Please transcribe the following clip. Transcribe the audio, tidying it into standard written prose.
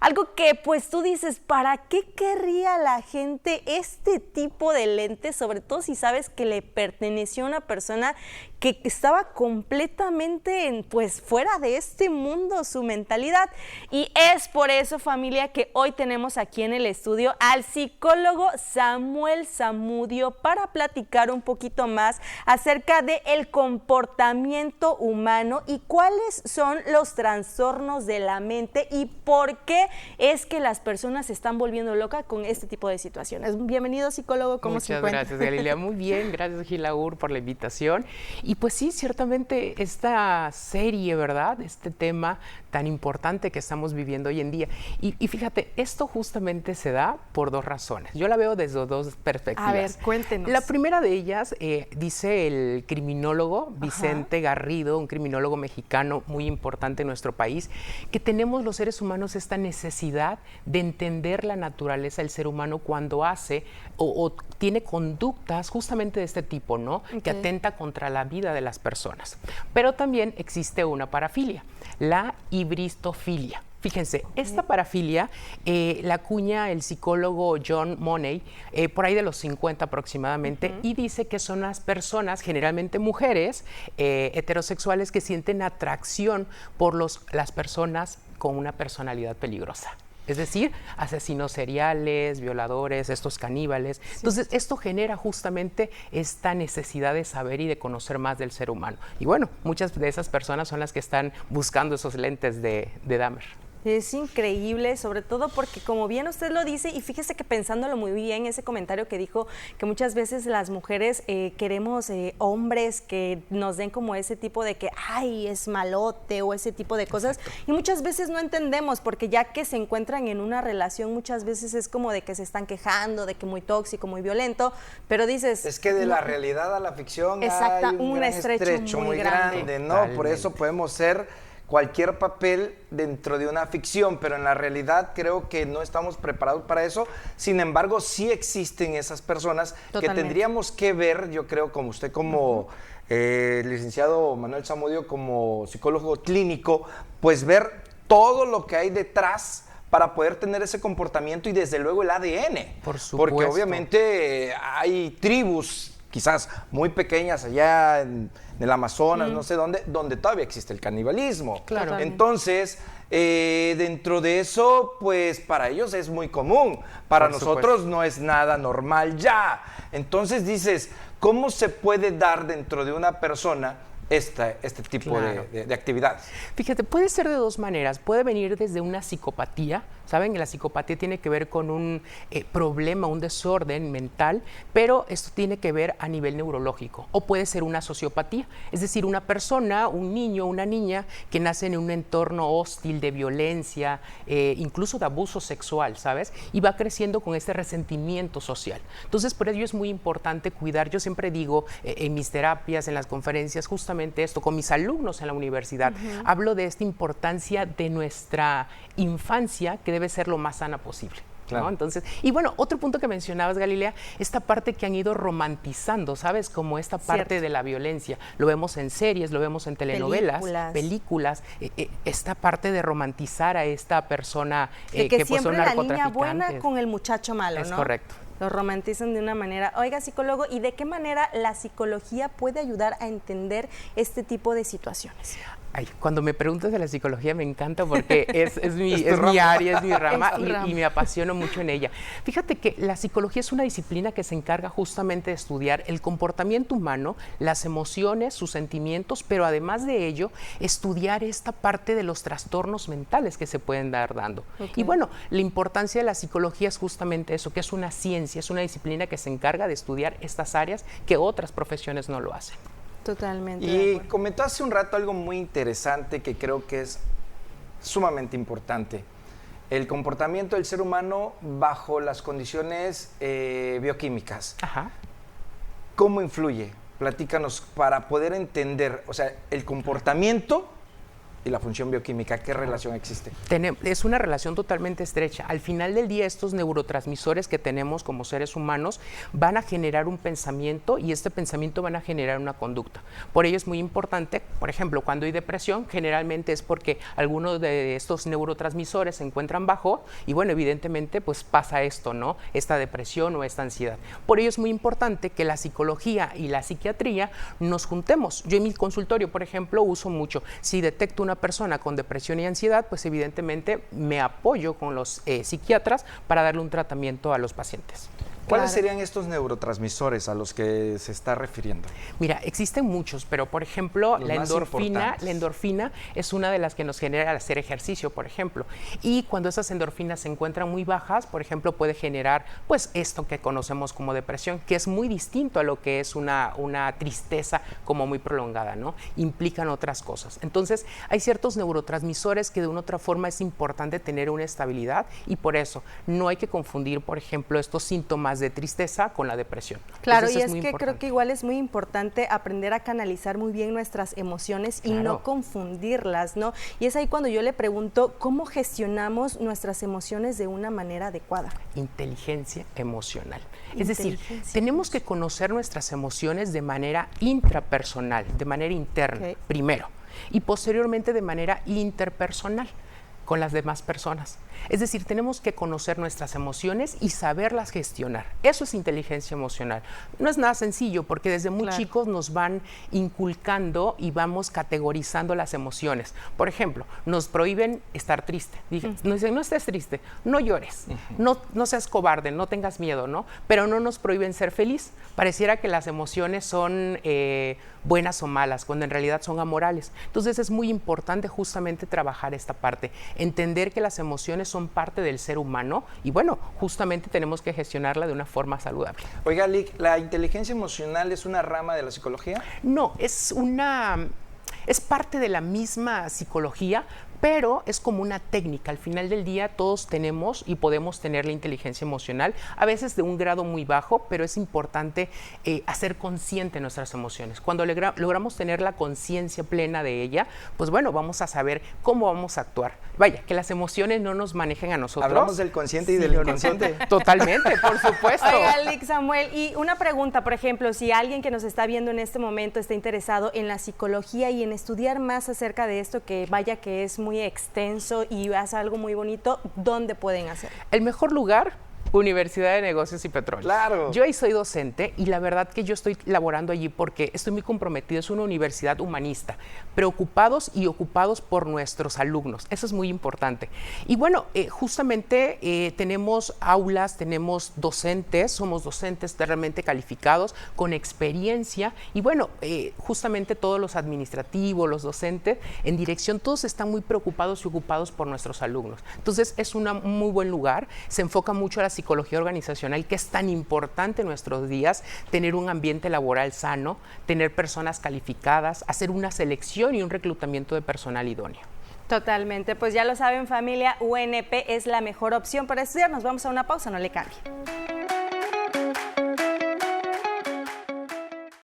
Algo que pues tú dices, ¿para qué querría la gente este tipo de lentes? Sobre todo si sabes que le perteneció a una persona que estaba completamente pues fuera de este mundo, su mentalidad. Y es por eso, familia, que hoy tenemos aquí en el estudio al psicólogo Samuel Zamudio para platicar un poquito más acerca del comportamiento humano y cuáles son los trastornos de la mente y por qué es que las personas se están volviendo locas con este tipo de situaciones. Bienvenido, psicólogo, ¿cómo se encuentra? Muchas gracias, Galilea. Muy bien, gracias, Gilaur, por la invitación. Y pues sí, ciertamente esta serie, ¿verdad? Este tema tan importante que estamos viviendo hoy en día. Y fíjate, esto justamente se da por dos razones. Yo la veo desde dos perspectivas. A ver, cuéntenos. La primera de ellas, dice el criminólogo Vicente Garrido, un criminólogo mexicano muy importante en nuestro país, que tenemos los seres humanos esta necesidad de entender la naturaleza del ser humano cuando hace o tiene conductas justamente de este tipo, ¿no? Okay. Que atenta contra la vida de las personas. Pero también existe una parafilia, la hibristofilia. Fíjense, esta parafilia la acuña el psicólogo John Money por ahí de los 50 aproximadamente y dice que son las personas, generalmente mujeres heterosexuales, que sienten atracción por las personas con una personalidad peligrosa. Es decir, asesinos seriales, violadores, estos caníbales. Sí. Entonces, esto genera justamente esta necesidad de saber y de conocer más del ser humano. Y bueno, muchas de esas personas son las que están buscando esos lentes de Dahmer. Es increíble, sobre todo porque como bien usted lo dice, y fíjese que pensándolo muy bien, ese comentario que dijo que muchas veces las mujeres queremos hombres que nos den como ese tipo de que, ay, es malote o ese tipo de cosas. Exacto. Y muchas veces no entendemos porque ya que se encuentran en una relación, muchas veces es como de que se están quejando, de que muy tóxico, muy violento, pero dices... Es que de la realidad a la ficción hay un gran estrecho muy grande, ¿no? Totalmente. Por eso podemos ser cualquier papel dentro de una ficción, pero en la realidad creo que no estamos preparados para eso. Sin embargo, sí existen esas personas. Totalmente. Que tendríamos que ver, yo creo, como usted como licenciado Manuel Zamudio, como psicólogo clínico, pues ver todo lo que hay detrás para poder tener ese comportamiento y desde luego el ADN. Por supuesto. Porque obviamente hay tribus quizás muy pequeñas allá en el Amazonas, no sé dónde, donde todavía existe el canibalismo. Claro. Entonces, dentro de eso, pues para ellos es muy común. Para nosotros no es nada normal ya. Entonces dices, ¿cómo se puede dar dentro de una persona este tipo de actividades? Fíjate, puede ser de dos maneras. Puede venir desde una psicopatía, ¿saben? La psicopatía tiene que ver con un problema, un desorden mental, pero esto tiene que ver a nivel neurológico. O puede ser una sociopatía, es decir, una persona, un niño, una niña que nace en un entorno hostil de violencia, incluso de abuso sexual, ¿sabes? Y va creciendo con este resentimiento social. Entonces, por ello es muy importante cuidar. Yo siempre digo en mis terapias, en las conferencias, justamente esto, con mis alumnos en la universidad, hablo de esta importancia de nuestra infancia, que debe ser lo más sana posible. Claro. ¿No? Entonces, y bueno, otro punto que mencionabas, Galilea, esta parte que han ido romantizando, ¿sabes? Como esta parte de la violencia. Lo vemos en series, lo vemos en telenovelas, películas, esta parte de romantizar a esta persona que pues siempre son la narcotraficantes. niña buena con el muchacho malo, ¿no? Es correcto. Lo romantizan de una manera. Oiga, psicólogo, ¿y de qué manera la psicología puede ayudar a entender este tipo de situaciones? Ay, cuando me preguntas de la psicología me encanta porque es mi área, es mi rama y me apasiono mucho en ella. Fíjate que la psicología es una disciplina que se encarga justamente de estudiar el comportamiento humano, las emociones, sus sentimientos, pero además de ello, estudiar esta parte de los trastornos mentales que se pueden dar dando. Okay. Y bueno, la importancia de la psicología es justamente eso, que es una ciencia, es una disciplina que se encarga de estudiar estas áreas que otras profesiones no lo hacen. Totalmente. Y comentó hace un rato algo muy interesante que creo que es sumamente importante. El comportamiento del ser humano bajo las condiciones bioquímicas. Ajá. ¿Cómo influye? Platícanos para poder entender, o sea, el comportamiento y la función bioquímica? ¿Qué relación existe? Es una relación totalmente estrecha. Al final del día, estos neurotransmisores que tenemos como seres humanos van a generar un pensamiento y este pensamiento van a generar una conducta. Por ello es muy importante, por ejemplo, cuando hay depresión, generalmente es porque algunos de estos neurotransmisores se encuentran bajo y bueno, evidentemente pues pasa esto, ¿no? Esta depresión o esta ansiedad. Por ello es muy importante que la psicología y la psiquiatría nos juntemos. Yo en mi consultorio, por ejemplo, uso mucho. Si detecto una persona con depresión y ansiedad, pues evidentemente me apoyo con los psiquiatras para darle un tratamiento a los pacientes. ¿Cuáles serían estos neurotransmisores a los que se está refiriendo? Mira, existen muchos, pero por ejemplo, la endorfina es una de las que nos genera al hacer ejercicio, por ejemplo. Y cuando esas endorfinas se encuentran muy bajas, por ejemplo, puede generar pues esto que conocemos como depresión, que es muy distinto a lo que es una tristeza como muy prolongada, ¿no? Implican otras cosas. Entonces, hay ciertos neurotransmisores que de una u otra forma es importante tener una estabilidad y por eso no hay que confundir, por ejemplo, estos síntomas de tristeza con la depresión. Claro, y es que creo que igual es muy importante aprender a canalizar muy bien nuestras emociones y no confundirlas, ¿no? Y es ahí cuando yo le pregunto, ¿cómo gestionamos nuestras emociones de una manera adecuada? Inteligencia emocional. Es decir, tenemos que conocer nuestras emociones de manera intrapersonal, de manera interna, primero, y posteriormente de manera interpersonal con las demás personas. Es decir, tenemos que conocer nuestras emociones y saberlas gestionar. Eso es inteligencia emocional. No es nada sencillo porque desde muy chicos nos van inculcando y vamos categorizando las emociones. Por ejemplo, nos prohíben estar triste. Nos dicen, no estés triste, no llores, no seas cobarde, no tengas miedo, ¿no? Pero no nos prohíben ser feliz. Pareciera que las emociones son buenas o malas, cuando en realidad son amorales. Entonces es muy importante justamente trabajar esta parte, entender que las emociones son parte del ser humano y bueno, justamente tenemos que gestionarla de una forma saludable. Oiga, Lic, ¿la inteligencia emocional es una rama de la psicología? No, es parte de la misma psicología, pero es como una técnica. Al final del día todos tenemos y podemos tener la inteligencia emocional, a veces de un grado muy bajo, pero es importante hacer consciente nuestras emociones. Cuando logramos tener la conciencia plena de ella, pues bueno, vamos a saber cómo vamos a actuar. Vaya, que las emociones no nos manejen a nosotros. Hablamos del consciente y del inconsciente. Totalmente, por supuesto. Oiga, Lic, Samuel, y una pregunta, por ejemplo, si alguien que nos está viendo en este momento está interesado en la psicología y en estudiar más acerca de esto, que vaya que es muy extenso y hace algo muy bonito, ¿dónde pueden hacer? El mejor lugar, Universidad de Negocios y Petróleos. Claro. Yo ahí soy docente y la verdad que yo estoy laborando allí porque estoy muy comprometido. Es una universidad humanista, preocupados y ocupados por nuestros alumnos. Eso es muy importante. Y bueno, justamente tenemos aulas, tenemos docentes, somos docentes realmente calificados, con experiencia y bueno, justamente todos los administrativos, los docentes en dirección, todos están muy preocupados y ocupados por nuestros alumnos. Entonces es un muy buen lugar, se enfoca mucho a la psicología organizacional, que es tan importante en nuestros días, tener un ambiente laboral sano, tener personas calificadas, hacer una selección y un reclutamiento de personal idóneo. Totalmente, pues ya lo saben familia, UNP es la mejor opción para estudiar. Nos vamos a una pausa, no le cambie.